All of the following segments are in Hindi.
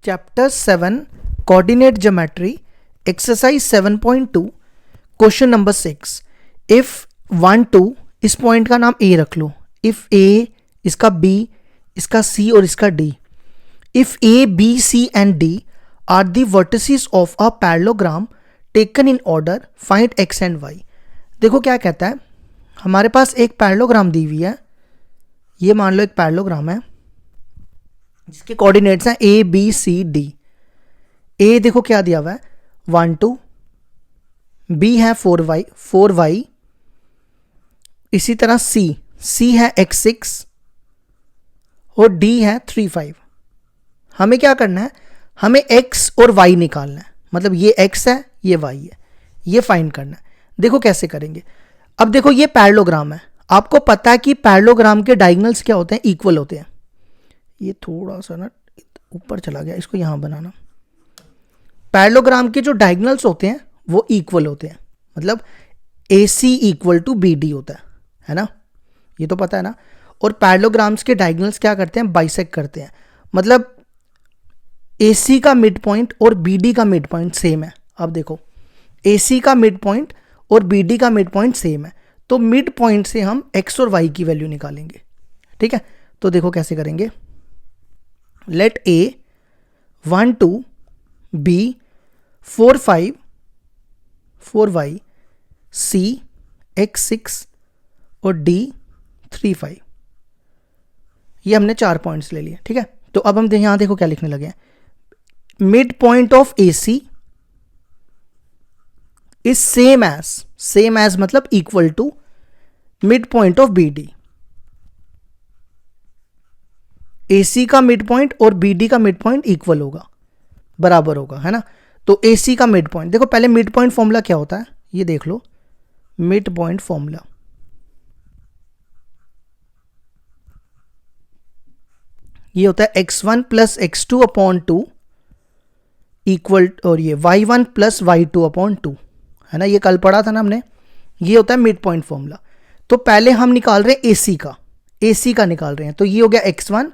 Chapter 7 coordinate geometry exercise 7.2 question number 6। If 1 2 इस पॉइंट का नाम ए रख लो, इफ ए, इसका बी, इसका सी और इसका D, if A B C and D are the vertices of a parallelogram taken in order, find X and Y. देखो क्या कहता है, हमारे पास एक पैरेललोग्राम दी हुई है, ये मान लो एक पैरेललोग्राम है जिसके कोऑर्डिनेट्स हैं ए बी सी डी। ए देखो क्या दिया हुआ है 1 2, बी है 4 वाई, इसी तरह सी है x6 और डी है 3 5। हमें क्या करना है, हमें x और y निकालना है, मतलब ये x है ये y है, ये फाइंड करना है। देखो कैसे करेंगे। अब देखो ये पैरेललोग्राम है, आपको पता है कि पैरेललोग्राम के डायगोनल्स क्या होते हैं, इक्वल होते हैं। ये थोड़ा सा ना ऊपर चला गया, इसको यहां बनाना। पैरेललोग्राम के जो डायगोनल्स होते हैं वो इक्वल होते हैं, मतलब AC इक्वल टू BD होता है ना, ये तो पता है ना। और पैरेललोग्राम्स के डायगोनल्स क्या करते हैं, बाइसेक्ट करते हैं, मतलब AC का मिड पॉइंट और BD का मिड पॉइंट सेम है। अब देखो AC का मिड पॉइंट और BD का मिड पॉइंट सेम है, तो मिड पॉइंट से हम x और y की वैल्यू निकालेंगे। ठीक है, तो देखो कैसे करेंगे। Late A 1 2, B 4 5, 4y, C x6 और D 3 5। ये हमने 4 पॉइंट्स ले लिए। ठीक है, तो अब हम यहां देखो क्या लिखने लगे हैं, mid point of AC is same as मतलब equal to mid point of BD। AC का मिड पॉइंट और BD का मिड पॉइंट इक्वल होगा, बराबर होगा, है ना। तो AC का मिड पॉइंट, देखो पहले मिड पॉइंट फॉर्मूला क्या होता है, ये देख लो। मिड पॉइंट फॉर्मूला ये होता है x1 plus x2 upon 2 equal, और ये y1 प्लस y2 अपॉन 2, है ना, ये कल पढ़ा था ना हमने। ये होता है मिड पॉइंट फॉर्मूला। तो पहले हम निकाल रहे हैं AC का निकाल रहे हैं, तो ये हो गया x1,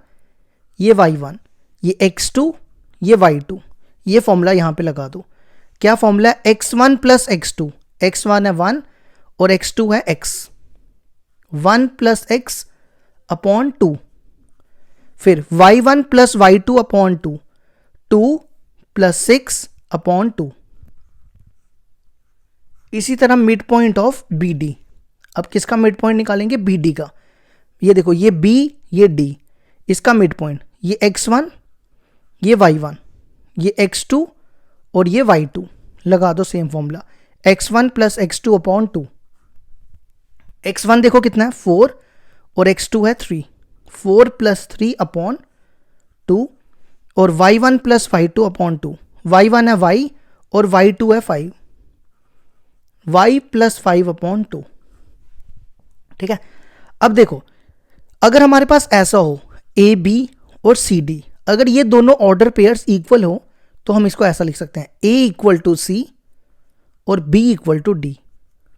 ये y1, ये x2, ये y2। ये फॉर्मूला यहां पे लगा दो। क्या फॉर्मूला है, x1 प्लस x2, x1 है 1 और x2 है x, 1 प्लस x अपॉन 2, फिर y1 plus y2 upon 2, 2 plus 6 upon 2। इसी तरह मिड पॉइंट ऑफ BD, अब किसका मिड पॉइंट निकालेंगे, BD का। ये देखो ये B ये D, इसका मिड पॉइंट ये x1 ये y1 ये x2 और ये y2, लगा दो same formula, x1 plus x2 upon 2। x1 देखो कितना है 4 और x2 है 3, 4 प्लस 3 अपॉन 2, और y1 plus y2 upon 2, y1 है y और y2 है 5, y प्लस 5 अपॉन 2। ठीक है, अब देखो अगर हमारे पास ऐसा हो AB और CD, अगर ये दोनों ऑर्डर पेयर्स इक्वल हो तो हम इसको ऐसा लिख सकते हैं, A इक्वल टू C और B इक्वल टू D।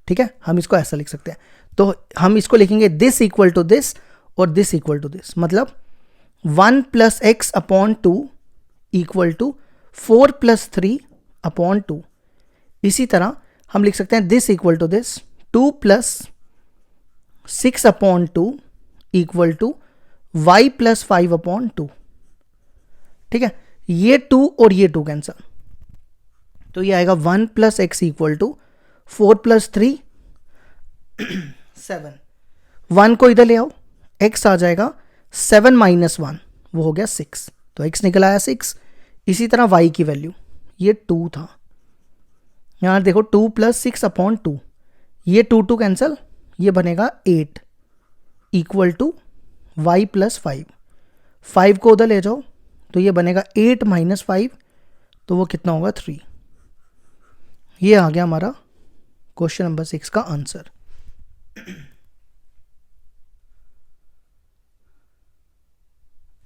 ठीक है, हम इसको ऐसा लिख सकते हैं। तो हम इसको लिखेंगे दिस इक्वल टू दिस और दिस इक्वल टू दिस, मतलब 1 plus x upon 2 equal to 4 plus 3 upon 2। इसी तरह हम लिख सकते हैं this equal to this, 2 plus 6 upon 2 equal to y plus 5 upon 2। ठीक है, ये 2 और ये 2 कैंसल, तो ये आएगा 1 plus x equal to 4 plus 3 7। 1 को इधर ले आओ, x आ जाएगा 7 माइनस 1, वो हो गया 6, तो x निकल आया 6। इसी तरह y की वैल्यू ये 2 था, यहां देखो 2 प्लस 6 अपॉन 2, ये 2 2 कैंसल, ये बनेगा 8 इक्वल टू y प्लस 5। 5 को उधर ले जाओ तो ये बनेगा 8 माइनस 5, तो वो कितना होगा 3। ये आ गया हमारा क्वेश्चन नंबर 6 का आंसर।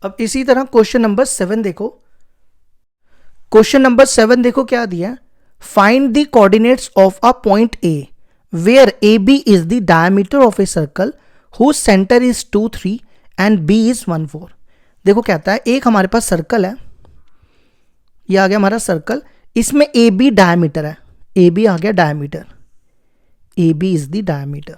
अब इसी तरह क्वेश्चन नंबर 7 देखो। क्वेश्चन नंबर 7 देखो क्या दिया, find the coordinates of a point A where AB is the diameter of a circle whose centre is 2 3 and B is 1 4। देखो कहता है एक हमारे पास सर्कल है, ये आ गया हमारा सर्कल, इसमें ए बी डायमीटर है, ए बी आ गया diameter, A B is the diameter,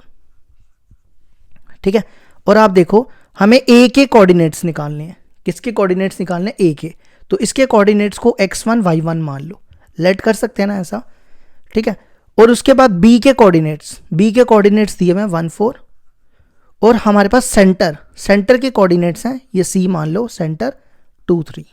ठीक है। और आप देखो हमें ए के कोऑर्डिनेट्स निकालने हैं, किसके कोऑर्डिनेट्स निकालने हैं, ए के, तो इसके कोऑर्डिनेट्स को x1 y1 मान लो, लेट कर सकते हैं ना ऐसा, ठीक है। और उसके बाद बी के कोऑर्डिनेट्स, बी के कोऑर्डिनेट्स दिए हुए हैं 1 4, और हमारे पास सेंटर, सेंटर के कोऑर्डिनेट्स हैं ये सी मान लो, सेंटर 2 3,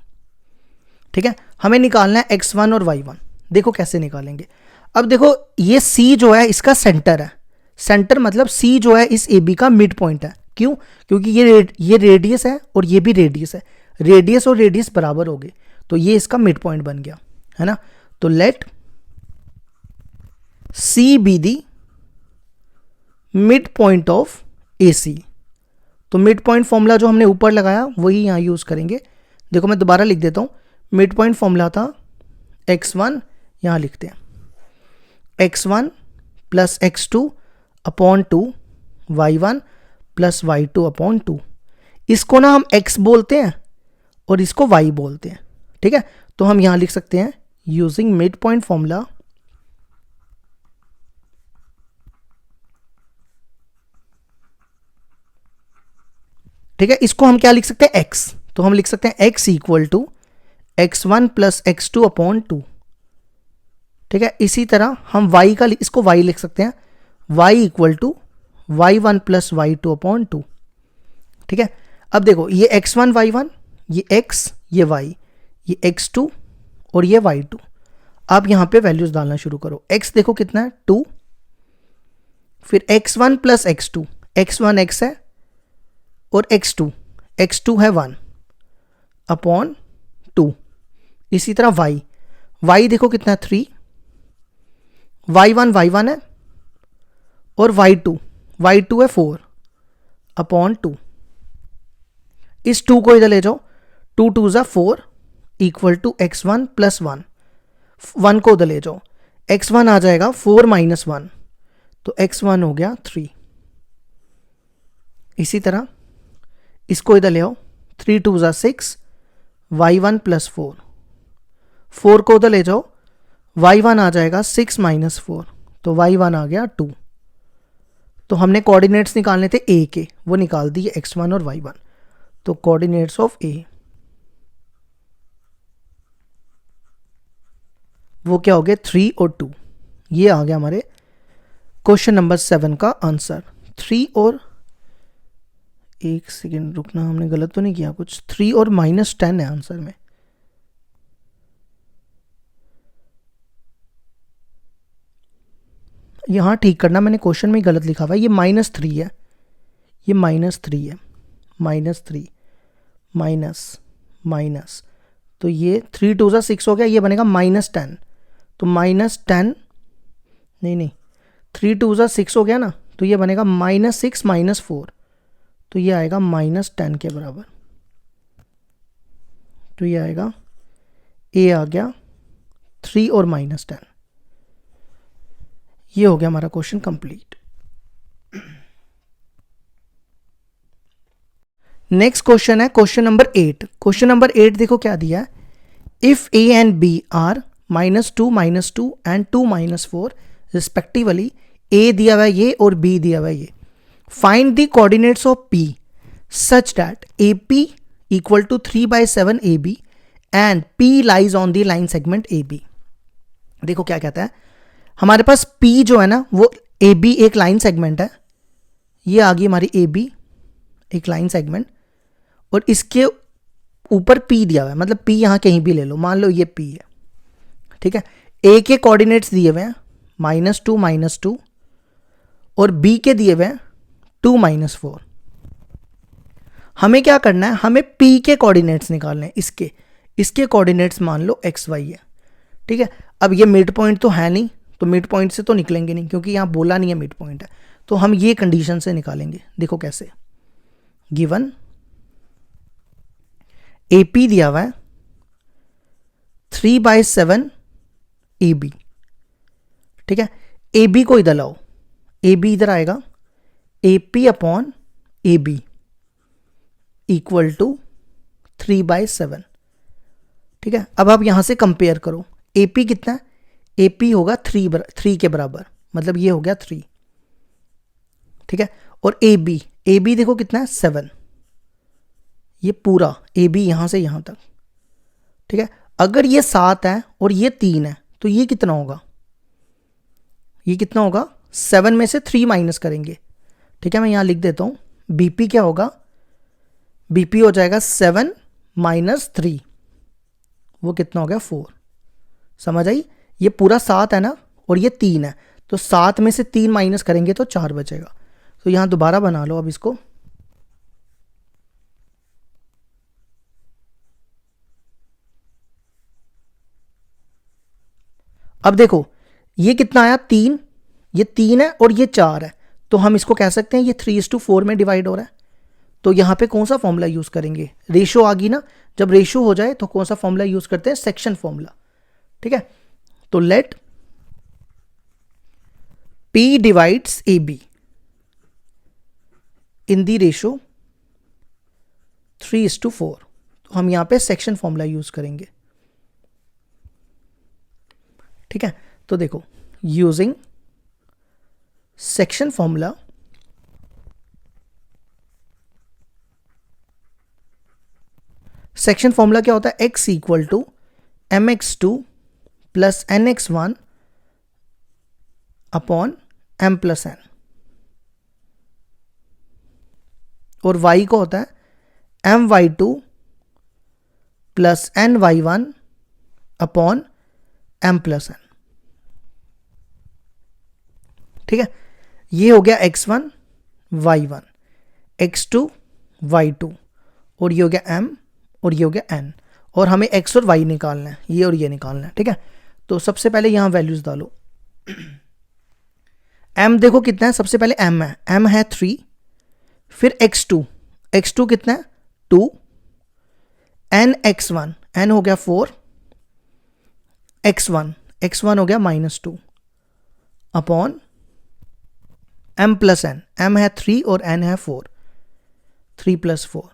ठीक है। हमें निकालना है x1 और y1, देखो कैसे निकालेंगे। अब देखो ये c जो है इसका सेंटर है, सेंटर मतलब c जो है इस AB का मिड पॉइंट है, क्यों, क्योंकि ये रेडियस है और ये भी रेडियस है, रेडियस और रेडियस बराबर हो गए, तो ये इसका मिड पॉइंट बन गया, है ना। तो let C be the mid point of AC, तो मिड पॉइंट फॉर्मूला जो हमने ऊपर लगाया वही यहाँ यूज करेंगे। देखो मैं दोबारा लिख देता हूँ, मिड पॉइंट फॉर्मूला था x1, यहाँ लिखते हैं x1 plus x2 upon 2, y1 plus y2 upon 2, इसको ना हम x बोलते हैं और इसको y बोलते हैं, ठीक है। तो हम यहाँ लिख सकते हैं यूजिंग मिड पॉइंट फॉर्मूला, ठीक है। इसको हम क्या लिख सकते हैं, x, तो हम लिख सकते हैं x equal to x1 plus x2 upon 2, ठीक है। इसी तरह हम y का इसको y लिख सकते हैं, y equal to y1 plus y2 upon 2, ठीक है। अब देखो ये x1 y1, ये x, ये y, ये x2 और ये y2, आप यहां पे वैल्यूज डालना शुरू करो। x देखो कितना है 2, फिर x1 plus x2, x1 x है और x2 है 1 अपॉन 2, इसी तरह y देखो कितना है 3, y1 है और y2 है 4 अपॉन 2, इस 2 को इधर ले जाओ, 2 2 ज़ा 4 इक्वल टू x1 प्लस 1, 1 को उधर ले जाओ, x1 आ जाएगा 4 माइनस 1, तो x1 हो गया 3। इसी तरह इसको इधर ले आओ, 3 2 ज़ा 6, y1 प्लस 4, 4 को उधर ले जाओ, y1 आ जाएगा 6 माइनस 4, तो y1 आ गया 2। तो हमने कोऑर्डिनेट्स निकालने थे a के, वो निकाल दिए x1 और y1, तो कोऑर्डिनेट्स ऑफ a वो क्या हो गया 3 और 2, ये आ गया हमारे क्वेश्चन नंबर 7 का आंसर। 3 और, एक सेकेंड रुकना, हमने गलत तो नहीं किया कुछ, 3 और -10 है आंसर में, यहाँ ठीक करना, मैंने क्वेश्चन में ही गलत लिखा हुआ है, ये -3 है, ये -3 है, -3 माइनस, तो ये 3 2 ज़ा 6 हो गया, ये बनेगा -10, तो -10 नहीं 3 2 ज़ा 6 हो गया ना, तो ये बनेगा -6 माइनस 4, तो ये आएगा -10 के बराबर, तो ये आएगा a आ गया 3 और -10, ये हो गया हमारा क्वेश्चन कंप्लीट। नेक्स्ट क्वेश्चन है क्वेश्चन नंबर 8। क्वेश्चन नंबर 8 देखो क्या दिया है, if a and b are -2 -2 and 2 -4 respectively, a दिया हुआ है ये और b दिया हुआ है ये, find the coordinates of p such that AP equal to 3/7 AB and P lies on the line segment AB। देखो क्या कहता है, हमारे पास P जो है ना वो AB एक लाइन सेगमेंट है, ये आ गई हमारी AB एक लाइन सेगमेंट, और इसके ऊपर P दिया हुआ है, मतलब P यहाँ कहीं भी ले लो, मान लो ये P है, ठीक है। A के कोऑर्डिनेट्स दिए हुए हैं -2 -2 और B के दिए हुए हैं 2 -4। हमें क्या करना है, हमें P के कोऑर्डिनेट्स निकालने हैं, इसके कोऑर्डिनेट्स मान लो XY है, ठीक है। अब ये मिड पॉइंट तो है नहीं, तो मिड पॉइंट से तो निकलेंगे नहीं क्योंकि यहाँ बोला नहीं है मिड पॉइंट है, तो हम ये कंडीशन से निकालेंगे। देखो कैसे, गिवन AP दिया हुआ है 3/7 AB, ठीक है। AB को इधर लाओ, AB इधर आएगा, AP upon AB equal to 3/7, ठीक ठीक है, अब आप यहाँ से कंपेयर करो, AP कितना है, AP होगा 3 के बराबर, मतलब ये हो गया 3, ठीक है। और AB देखो कितना है 7, ये पूरा AB यहाँ से यहाँ तक, ठीक है। अगर ये 7 है और ये 3 है तो ये कितना होगा, ये कितना होगा, 7 में से 3 माइनस करेंगे, ठीक है। मैं यहाँ लिख देता हूँ, BP क्या होगा, BP हो जाएगा 7 माइनस 3, वो कितना हो गया 4, समझ आई। ये पूरा 7 है ना और ये 3 है, तो 7 में से 3 माइनस करेंगे तो 4 बचेगा। तो यहाँ दोबारा बना लो अब इसको, अब देखो ये कितना आया 3, ये 3 है और ये 4 है, तो हम इसको कह सकते हैं ये 3:4 में डिवाइड हो रहा है। तो यहाँ पे कौन सा फॉर्मूला यूज करेंगे, रेशो आ गई ना, जब रेशो हो जाए तो कौन सा फॉर्मूला यूज करते हैं, सेक्शन फॉर्मूला, ठीक है। तो लेट P डिवाइड्स AB इन दी रेशो 3:4, तो हम यहाँ पे सेक्शन फॉर्मूला यूज करेंगे, ठीक है। तो देखो using section formula, section formula क्या होता है, x equal to mx2 plus nx1 upon m plus n, और y को होता है my2 plus ny1 upon m plus n, ठीक है। ये हो गया x1 y1, x2 y2, और ये हो गया m और ये हो गया n, और हमें x और y निकालना है, ये और ये निकालना है, ठीक है। तो सबसे पहले यहां वैल्यूज डालो, m देखो कितना है, सबसे पहले m है, m है 3, फिर x2 कितना है 2, n x1, n हो गया 4, x1 हो गया -2 upon m plus n, m है 3 और n है 4, 3 + 4,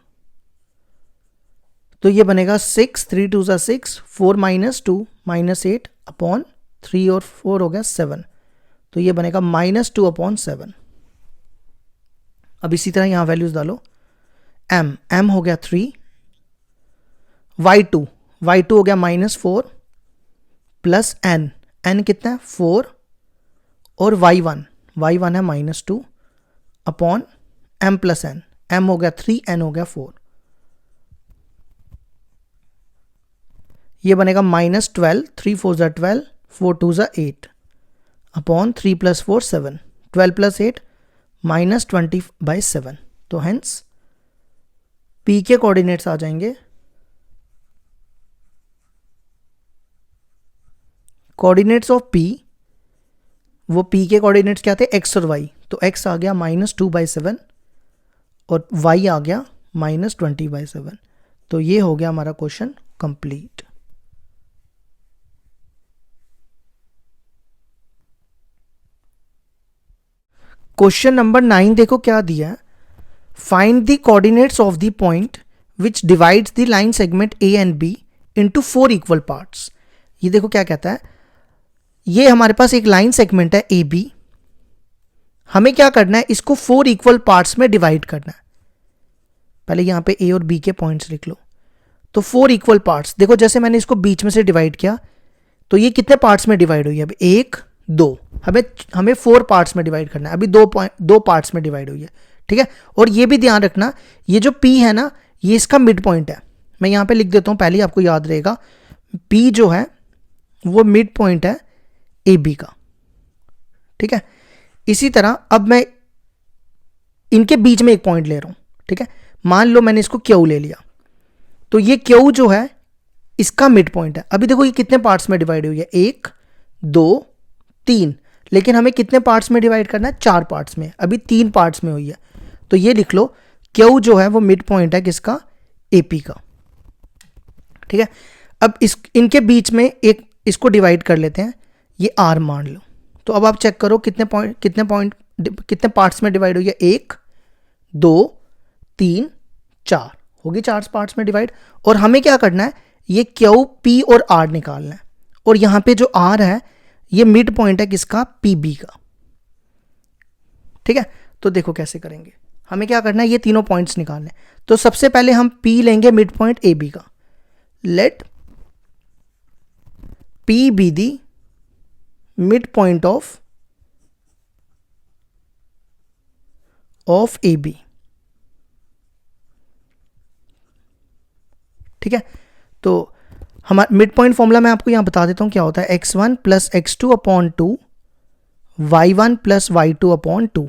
तो ये बनेगा 6, 3 2 = 6, 4 - 2 -8 अपॉन 3 और 4 हो गया 7, तो ये बनेगा -2 अपॉन 7। अब इसी तरह यहां वैल्यूज डालो, m हो गया 3, y2 हो गया -4 प्लस n कितना है 4, और y1 है -2 upon m plus n, m हो गया 3, n हो गया 4, ये बनेगा -12, 3 4 = 12, 4 2 = 8 अपॉन 3 + 4 7, 12 + 8 -20/7। तो हेंस P के कोऑर्डिनेट्स आ जाएंगे, कोऑर्डिनेट्स ऑफ P, वो P के कोऑर्डिनेट्स क्या थे, x और y, तो x आ गया -2/7 और y आ गया -20/7। तो ये हो गया हमारा क्वेश्चन कंप्लीट। क्वेश्चन नंबर 9 देखो क्या दिया है, find the coordinates of the point which divides the line segment A and B into 4 equal parts. ये देखो क्या कहता है, ये हमारे पास एक लाइन सेगमेंट है AB, हमें क्या करना है, इसको 4 इक्वल पार्ट्स में डिवाइड करना है। पहले यहां पे A और B के पॉइंट्स लिख लो, तो 4 इक्वल पार्ट्स, देखो जैसे मैंने इसको बीच में से डिवाइड किया, तो ये कितने पार्ट्स में डिवाइड हुई है, अभी 1 2, हमें 4 पार्ट्स में डिवाइड करना है, अभी 2 पार्ट्स में डिवाइड हुई है, ठीक है। और ये भी ध्यान रखना, ये जो P है ना, ये इसका मिड पॉइंट है, मैं यहां पे लिख देता हूं, पहले आपको याद रहेगा, P जो है वो मिड पॉइंट है AB का, ठीक है। इसी तरह अब मैं इनके बीच में एक पॉइंट ले रहा हूं, ठीक है। मान लो मैंने इसको Q ले लिया, तो ये Q जो है इसका मिड पॉइंट है। अभी देखो ये कितने पार्ट्स में डिवाइड हुई है, 1 2 3, लेकिन हमें कितने पार्ट्स में डिवाइड करना है, 4 पार्ट्स में, अभी 3 पार्ट्स में हुई है। तो ये लिख लो Q जो है वो मिड पॉइंट है किसका, AP का, ठीक है। अब इनके बीच में एक इसको डिवाइड कर लेते हैं, ये R मान लो। तो अब आप चेक करो कितने पार्ट्स में डिवाइड हुई है, 1 2 3 4, होगी 4 पार्ट्स में डिवाइड। और हमें क्या करना है, ये क्यू पी और आर निकालना है, और यहाँ पे जो आर है ये मिड पॉइंट है किसका, पी बी का। ठीक है, तो देखो कैसे करेंगे, हमें क्या करना है, ये तीनों पॉइंट्स निकालने हैं। तो सबसे पहले हम पी लेंगे मिड पॉइंट ए बी का। Let P be the mid point of A B. ठीक है, तो हमारा मिड पॉइंट फॉर्मूला मैं आपको यहां बता देता हूं क्या होता है, x1 plus x2 upon 2 y1 plus y2 upon 2।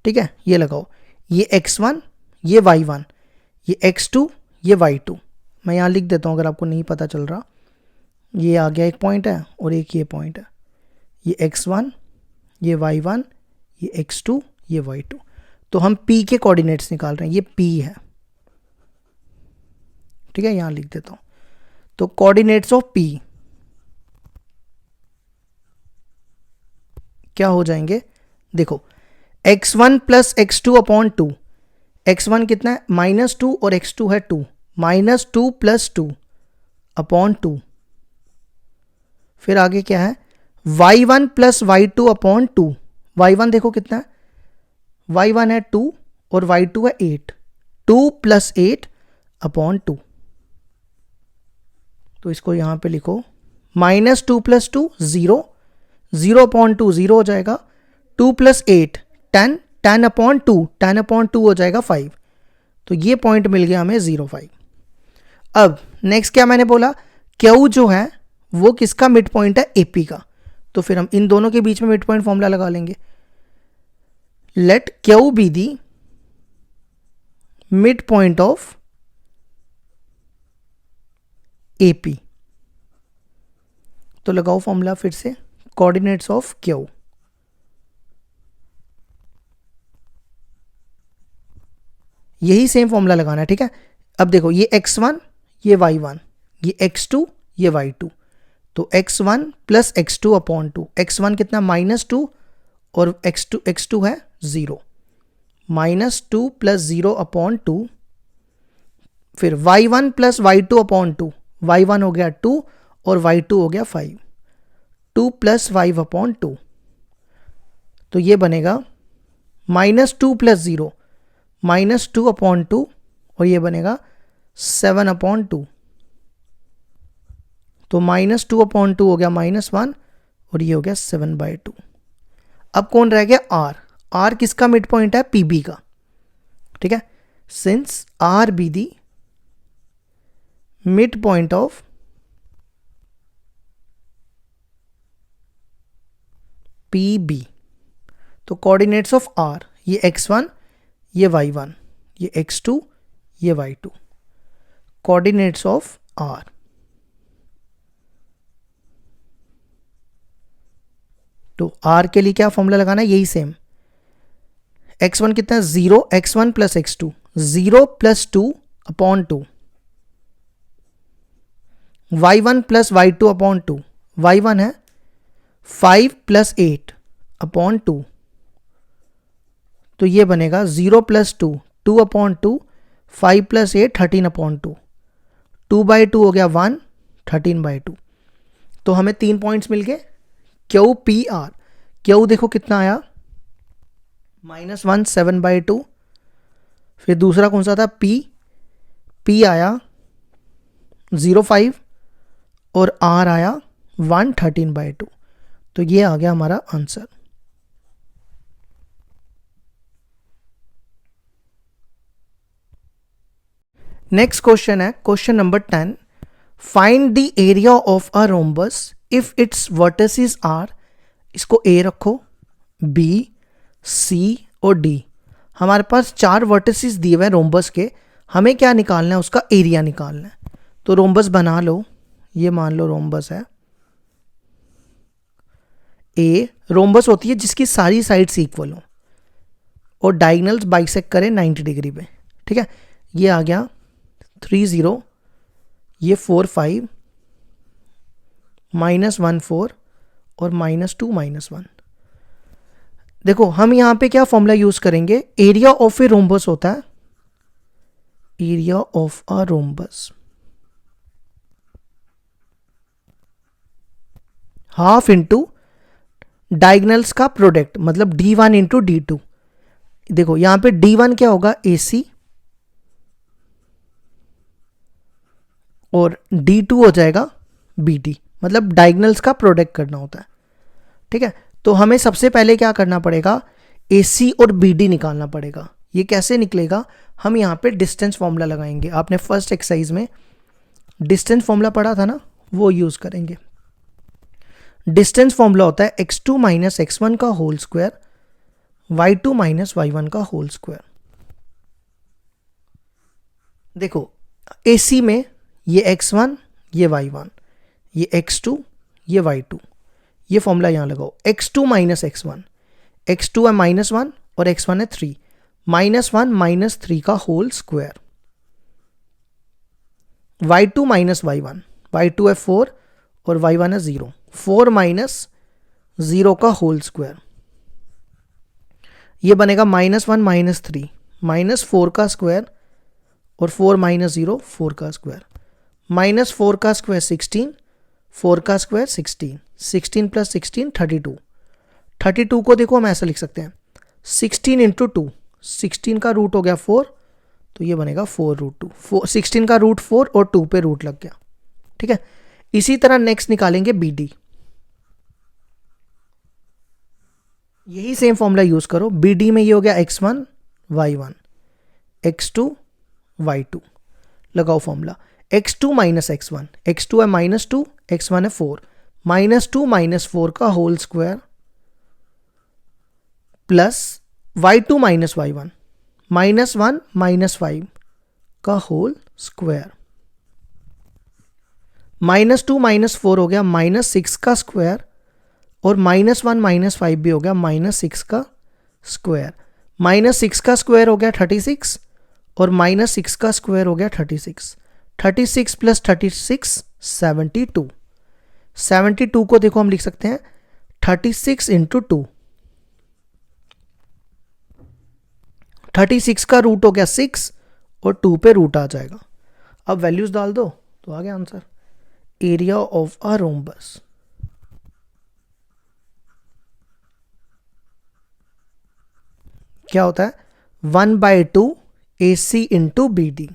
ठीक है, ये लगाओ, ये x1 ये y1 ये x2 ये y2। मैं यहां लिख देता हूं अगर आपको नहीं पता चल रहा, ये आ गया एक पॉइंट है और एक ये पॉइंट है, ये x1 ये y1 ये x2 ये y2। तो हम p के कोऑर्डिनेट्स निकाल रहे हैं, ये p है। ठीक है, यहां लिख देता हूं, तो कोऑर्डिनेट्स ऑफ p क्या हो जाएंगे, देखो x1 plus x2 upon 2, x1 कितना है -2 और x2 है 2, -2 प्लस 2 अपॉन 2। फिर आगे क्या है, y1 plus y2 upon 2, y1 देखो कितना है, y1 है 2 और y2 है 8, 2 प्लस 8 अपॉन 2। तो इसको यहां पे लिखो, -2 प्लस 2 0, 0 अपॉन 2 0 हो जाएगा, 2 प्लस 8 10, 10 अपॉन 2, 10 अपॉन 2 हो जाएगा 5। तो ये पॉइंट मिल गया हमें 0,5। अब नेक्स्ट क्या मैंने बोला, क्यू जो है वो किसका मिड पॉइंट है, एपी का। तो फिर हम इन दोनों के बीच में मिड पॉइंट फॉर्मूला लगा लेंगे। Let Q be the mid point of AP. तो लगाओ फॉर्मूला फिर से, कोऑर्डिनेट्स ऑफ क्यू, यही सेम फॉर्मूला लगाना है। ठीक है, अब देखो ये x1 ये y1 ये x2 ये y2, तो x1 plus x2 upon 2, x1 कितना -2 और x2 है 0, -2 प्लस 0 अपॉन 2। फिर y1 plus y2 upon 2, y1 हो गया 2 और y2 हो गया 5, 2 प्लस 5 अपॉन 2। तो ये बनेगा -2 प्लस 0 -2 अपॉन 2, और ये बनेगा 7 अपॉन 2। तो -2 अपॉन 2 हो गया -1 और ये हो गया 7/2। अब कौन रह गया, r। r किसका मिड पॉइंट है, pb का। ठीक है, since r B the mid point of pb, तो कोऑर्डिनेट्स ऑफ r, ये x1 ये y1 ये x2 ये y2, कोऑर्डिनेट्स ऑफ r। तो r के लिए क्या फॉर्मूला लगाना है, यही सेम, x1 कितना है 0, x1 plus x2 0 plus 2 upon 2, y1 plus y2 upon 2, y1 है 5 प्लस 8 अपॉन 2। तो ये बनेगा 0 प्लस 2 2 अपॉन 2, 5 प्लस 8 13 अपॉन 2, 2/2 हो गया 1, 13/2। तो हमें 3 पॉइंट्स मिल गए, क्यू पी आर। क्यू देखो कितना आया, -1 7/2। फिर दूसरा कौन सा था, पी आया 0.5 और आर आया 1 13/2। तो ये आ गया हमारा आंसर। नेक्स्ट क्वेश्चन है question number 10, find the area of a rhombus if its vertices are. इसको ए रखो, बी सी और डी। हमारे पास 4 वर्टिसेस दिए हुए हैं रोम्बस के, हमें क्या निकालना है, उसका एरिया निकालना है। तो रोम्बस बना लो, ये मान लो रोम्बस है ए। रोम्बस होती है जिसकी सारी साइड्स इक्वल हो और डायगोनल्स बाइसेक्ट करें 90 डिग्री पे। ठीक है, ये आ गया 3 0, ये 4 5, -1 4 और -2 -1। देखो हम यहां पे क्या फॉर्मूला यूज करेंगे, एरिया ऑफ ए रोम्बस होता है, area of a rhombus half into diagonals का प्रोडक्ट, मतलब D1 इंटू D2। देखो यहां पे D1 क्या होगा, AC, और D2 हो जाएगा BD, मतलब डायगनल्स का प्रोडक्ट करना होता है। ठीक है, तो हमें सबसे पहले क्या करना पड़ेगा, AC और BD निकालना पड़ेगा। ये कैसे निकलेगा, हम यहाँ पे डिस्टेंस फॉर्मूला लगाएंगे। आपने फर्स्ट एक्सरसाइज में डिस्टेंस फॉर्मूला पढ़ा था ना, वो यूज करेंगे। डिस्टेंस फॉर्मूला होता है x2 माइनस x1 का whole square, y2 minus y1 का होल स्क्वायर। देखो AC में ये x1, ये y1, ये x2, ये y2, ये फॉर्मूला यहां लगाओ। x2 माइनस x1, x2 है -1 और x1 है 3, -1 माइनस 3 का whole square. y2 minus y1, y2 है 4 और y1 है 0, 4 माइनस 0 का होल स्क्वायर। ये बनेगा -1 माइनस 3, -4 का स्क्वायर, और 4 माइनस 0 4 का स्क्वायर, -4 का स्क्वायर 16, 4 का स्क्वायर 16, 16 प्लस 16 32। 32 को देखो हम ऐसा लिख सकते हैं 16 इंटू 2, 16 का रूट हो गया 4, तो ये बनेगा 4 रूट 2, 16 का रूट 4 और 2 पे रूट लग गया। ठीक है, इसी तरह नेक्स्ट निकालेंगे BD। यही सेम फॉर्मूला यूज करो। BD में ये हो गया x1 y1, x2 y2, लगाओ formula. x2 minus x1, x2 है -2, x1 है 4, -2 माइनस 4 का whole square, plus y2 minus y1, -1 minus 5 का होल स्क्वायर, -2 माइनस 4 हो गया -6 का स्क्वायर, और -1 माइनस 5 भी हो गया -6 का स्क्वायर। -6 का स्क्वायर हो गया 36, और -6 का स्क्वायर हो गया 36। 36 प्लस 36 72। 72 को देखो हम लिख सकते हैं 36 इंटू 2। 36 का रूट हो गया 6 और 2 पे रूट आ जाएगा। अब वैल्यूज डाल दो तो आ गया answer. Area of a rhombus क्या होता है, 1/2 AC इंटू BD।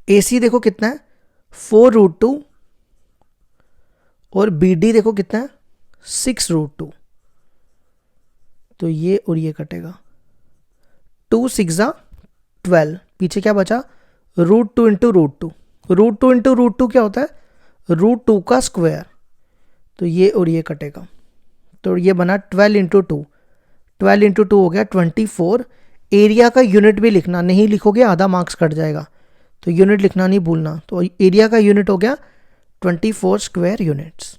AC देखो कितना है 4 रूट 2, और BD देखो कितना है 6 रूट 2, तो ये और ये कटेगा 2 6 12, पीछे क्या बचा √2 इंटू √2। √2 इंटू √2 क्या होता है √2 का स्क्वायर, तो ये और ये कटेगा, तो ये बना 12 इंटू 2। 12 इंटू 2 हो गया 24। एरिया का यूनिट भी लिखना, नहीं लिखोगे आधा मार्क्स कट जाएगा, तो यूनिट लिखना नहीं भूलना। तो एरिया का यूनिट हो गया 24 स्क्वायर यूनिट्स।